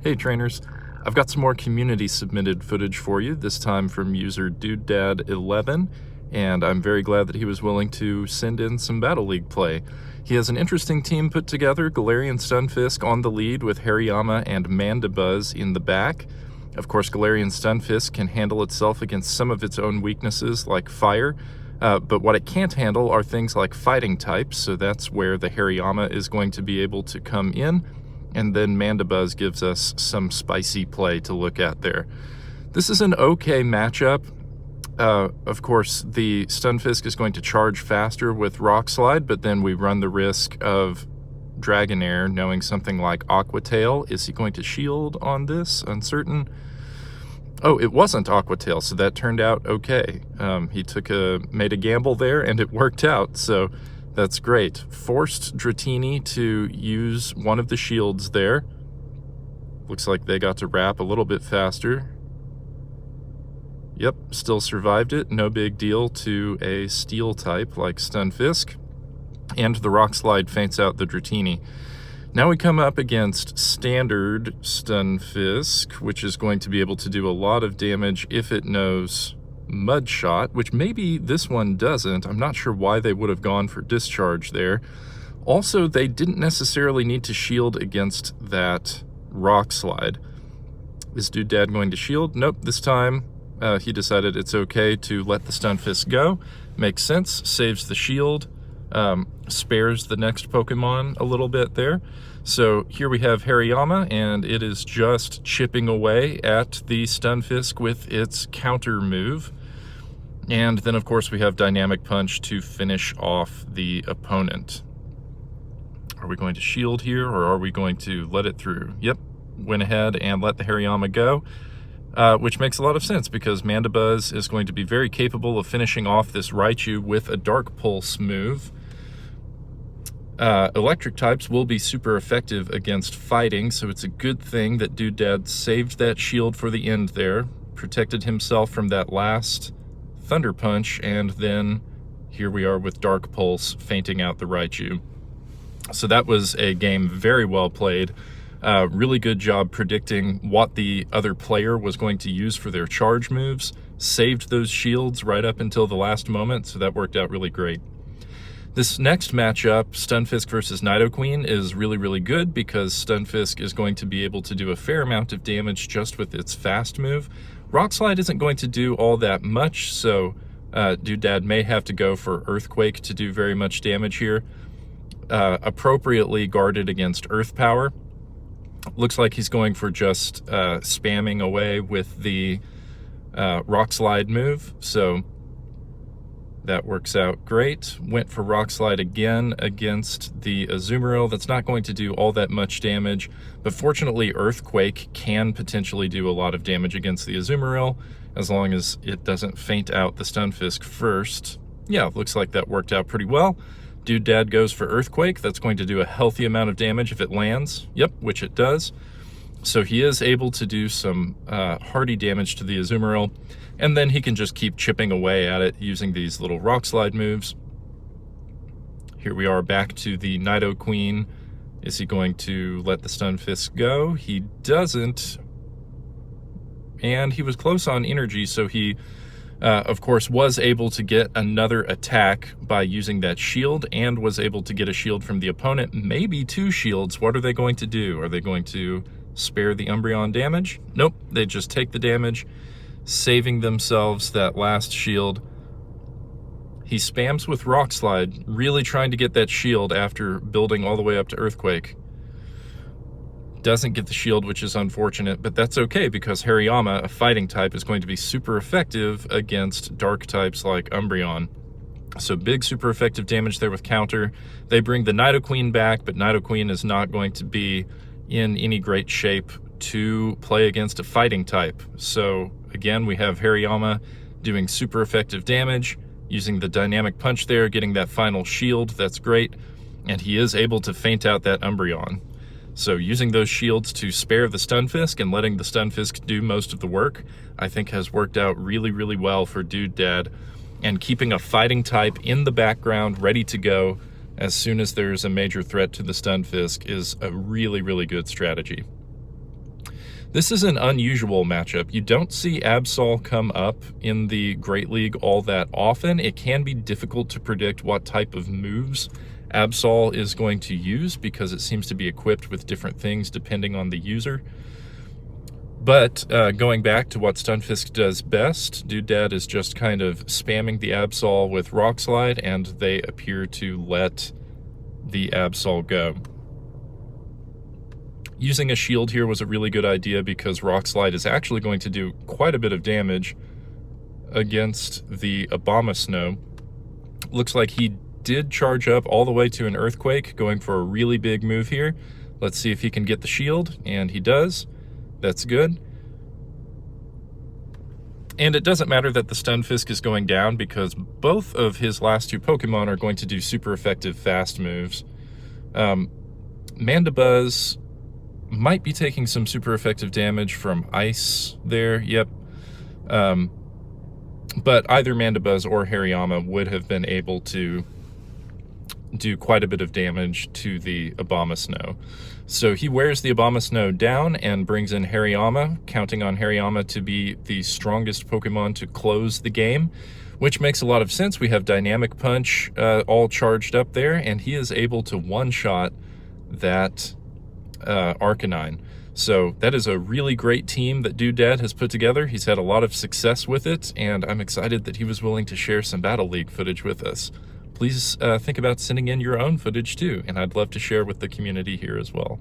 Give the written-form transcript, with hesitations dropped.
Hey trainers, I've got some more community submitted footage for you, this time from user Dudedad11, and I'm very glad that he was willing to send in some Battle League play. He has an interesting team put together, Galarian Stunfisk on the lead with Hariyama and Mandibuzz in the back. Of course, Galarian Stunfisk can handle itself against some of its own weaknesses like fire, but what it can't handle are things like fighting types, so that's where the Hariyama is going to be able to come in. And then Mandibuzz gives us some spicy play to look at there. This is an okay matchup. Of course, the Stunfisk is going to charge faster with Rock Slide, but then we run the risk of Dragonair knowing something like Aqua Tail. Is he going to shield on this? Uncertain. Oh, it wasn't Aqua Tail, so that turned out okay. He made a gamble there, and it worked out, so that's great. Forced Dratini to use one of the shields there. Looks like they got to wrap a little bit faster. Yep, still survived it. No big deal to a steel type like Stunfisk. And the Rock Slide faints out the Dratini. Now we come up against standard Stunfisk, which is going to be able to do a lot of damage if it knows Mud Shot, which maybe this one doesn't. I'm not sure why they would have gone for Discharge there. Also, they didn't necessarily need to shield against that Rock Slide. Is Dudedad going to shield? Nope, this time he decided it's okay to let the Stunfisk go. Makes sense, saves the shield, spares the next Pokemon a little bit there. So here we have Hariyama, and it is just chipping away at the Stunfisk with its counter move. And then, of course, we have Dynamic Punch to finish off the opponent. Are we going to shield here, or are we going to let it through? Yep, went ahead and let the Hariyama go, which makes a lot of sense because Mandibuzz is going to be very capable of finishing off this Raichu with a Dark Pulse move. Electric types will be super effective against fighting, so it's a good thing that Dudedad saved that shield for the end there, protected himself from that last Thunder Punch, and then here we are with Dark Pulse fainting out the Raichu. So that was a game very well played. Really good job predicting what the other player was going to use for their charge moves. Saved those shields right up until the last moment, so that worked out really great. This next matchup, Stunfisk versus Nidoqueen, is really, really good because Stunfisk is going to be able to do a fair amount of damage just with its fast move. Rock Slide isn't going to do all that much, so Dudedad may have to go for Earthquake to do very much damage here. Appropriately guarded against Earth Power. Looks like he's going for just spamming away with the Rock Slide move, so that works out great. Went for Rock Slide again against the Azumarill. That's not going to do all that much damage, but fortunately Earthquake can potentially do a lot of damage against the Azumarill as long as it doesn't faint out the Stunfisk first. Yeah, looks like that worked out pretty well. Dudedad goes for Earthquake. That's going to do a healthy amount of damage if it lands. Yep, which it does. So he is able to do some hardy damage to the Azumarill, and then he can just keep chipping away at it using these little Rock Slide moves. Here we are back to the Nidoqueen. Is he going to let the Stunfisk go? He doesn't. And he was close on energy, so he, of course, was able to get another attack by using that shield, and was able to get a shield from the opponent. Maybe two shields. What are they going to do? Are they going to spare the Umbreon damage? Nope, they just take the damage, saving themselves that last shield. He spams with Rock Slide, really trying to get that shield after building all the way up to Earthquake. Doesn't get the shield, which is unfortunate, but that's okay because Hariyama, a fighting type, is going to be super effective against dark types like Umbreon. So big super effective damage there with counter. They bring the Nidoqueen back, but Nidoqueen is not going to be in any great shape to play against a fighting type. So again, we have Hariyama doing super effective damage, using the Dynamic Punch there, getting that final shield. That's great. And he is able to faint out that Umbreon. So using those shields to spare the Stunfisk and letting the Stunfisk do most of the work, I think has worked out really, really well for Dudedad. And keeping a fighting type in the background ready to go as soon as there's a major threat to the Stunfisk is a really, really good strategy. This is an unusual matchup. You don't see Absol come up in the Great League all that often. It can be difficult to predict what type of moves Absol is going to use because it seems to be equipped with different things depending on the user. But going back to what Stunfisk does best, Dudedad is just kind of spamming the Absol with Rock Slide, and they appear to let the Absol go. Using a shield here was a really good idea because Rock Slide is actually going to do quite a bit of damage against the Abomasnow. Looks like he did charge up all the way to an Earthquake, going for a really big move here. Let's see if he can get the shield, and he does. That's good. And it doesn't matter that the Stunfisk is going down because both of his last two Pokemon are going to do super effective fast moves. Mandibuzz might be taking some super effective damage from Ice there, yep. But either Mandibuzz or Hariyama would have been able to do quite a bit of damage to the Abomasnow. So he wears the Abomasnow down and brings in Hariyama, counting on Hariyama to be the strongest Pokemon to close the game, which makes a lot of sense. We have Dynamic Punch all charged up there, and he is able to one-shot that Arcanine. So that is a really great team that Dudedad has put together. He's had a lot of success with it, and I'm excited that he was willing to share some Battle League footage with us. Please think about sending in your own footage too, and I'd love to share with the community here as well.